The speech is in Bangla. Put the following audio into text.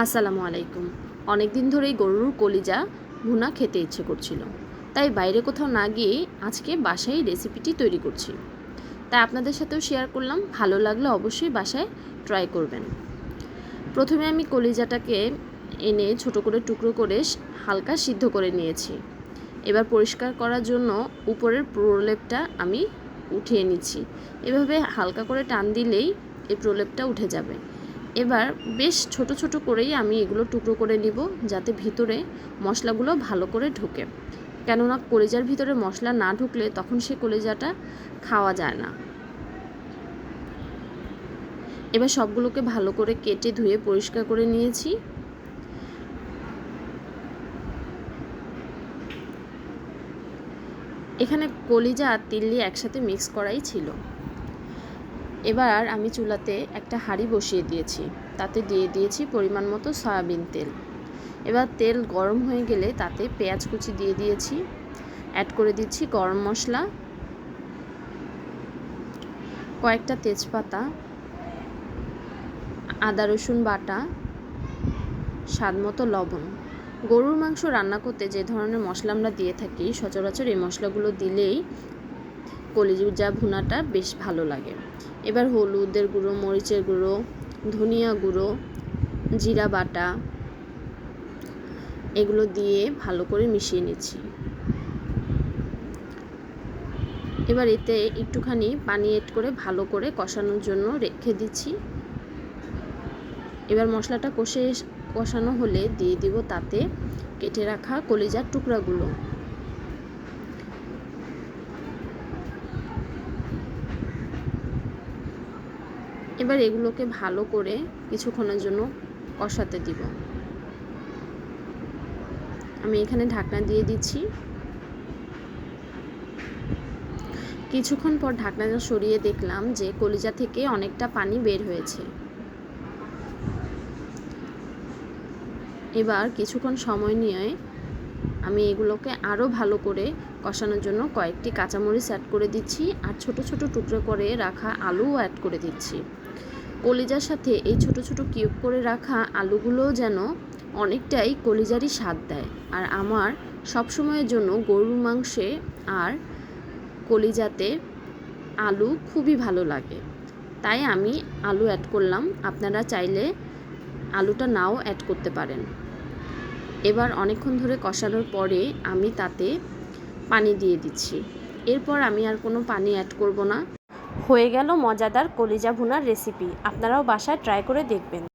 আসসালামু আলাইকুম। অনেক দিন ধরেই গরুর কলিজা ভুনা খেতে ইচ্ছে করছিল, তাই বাইরে কোথাও না গিয়ে আজকে বাসায় রেসিপিটি তৈরি করছি। তাই আপনাদের সাথেও শেয়ার করলাম, ভালো লাগলে অবশ্যই বাসায় ট্রাই করবেন। প্রথমে আমি কলিজাটাকে এনে ছোট করে টুকরো করে হালকা সিদ্ধ করে নিয়েছি। এবার পরিষ্কার করার জন্য উপরের প্রলেপটা আমি উঠিয়ে নিচ্ছি। এভাবে হালকা করে টান দিলেই এই প্রলেপটা উঠে যাবে। এবার বেশ ছোট ছোট করেই আমি এগুলো টুকরো করে নিব, যাতে ভিতরে মশলাগুলো ভালো করে ঢোকে। কেননা কলিজার ভিতরে মশলা না ঢুকলে তখন সে কলিজাটা খাওয়া যায় না। এবার সবগুলোকে ভালো করে কেটে ধুয়ে পরিষ্কার করে নিয়েছি। এখানে কলিজা আর তিল্লি একসাথে মিক্স করাই ছিল। এবার আমি চুলাতে একটা হাঁড়ি বসিয়ে দিয়েছি, তাতে দিয়ে দিয়েছি পরিমাণ মতো সয়াবিন তেল। এবার তেল গরম হয়ে গেলে তাতে পেঁয়াজ কুচি দিয়ে দিয়েছি, অ্যাড করে দিচ্ছি গরম মশলা, কয়েকটা তেজপাতা, আদা রসুন বাটা, স্বাদ মতো লবণ। গরুর মাংস রান্না করতে যে ধরনের মশলা আমরা দিয়ে থাকি, সচরাচর এই মশলাগুলো দিলেই কলিজা ভুনাটা বেশ ভালো লাগে। এবার হলুদের গুঁড়ো, মরিচের গুঁড়ো, ধনিয়া গুঁড়ো, জিরা বাটা এগুলো দিয়ে ভালো করে মিশিয়ে নিচ্ছি। এবার এতে একটুখানি পানি এড করে ভালো করে কষানোর জন্য রেখে দিচ্ছি। এবার মশলাটা কষানো হলে দিয়ে দিব তাতে কেটে রাখা কলিজার টুকরাগুলো। এবার এগুলোকে ভালো করে কিছুক্ষণের জন্য কষাতে দিব। আমি এখানে ঢাকনা দিয়ে দিচ্ছি। কিছুক্ষণ পর ঢাকনাটা সরিয়ে দেখলাম যে কলিজা থেকে অনেকটা পানি বের হয়েছে। এবার কিছুক্ষণ সময় নিয়ে আমি এগুলোকে আরও ভালো করে কষানোর জন্য কয়েকটি কাঁচামরিচ অ্যাড করে দিচ্ছি, আর ছোট ছোট টুকরো করে রাখা আলুও অ্যাড করে দিচ্ছি। কলিজার সাথে এই ছোট ছোট কিউব করে রাখা আলুগুলোও যেন অনেকটাই কলিজারই স্বাদ দেয়। আর আমার সবসময়ের জন্য গরুর মাংসে আর কলিজাতে আলু খুবই ভালো লাগে, তাই আমি আলু অ্যাড করলাম। আপনারা চাইলে আলুটা নাও অ্যাড করতে পারেন। এবার অনেকক্ষণ ধরে কষানোর পরে আমি তাতে পানি দিয়ে দিচ্ছি। এরপর আমি আর কোনো পানি অ্যাড করব না। হয়ে গেল মজাদার কলিজা ভুনার রেসিপি। আপনারাও বাসায় ট্রাই করে দেখবেন।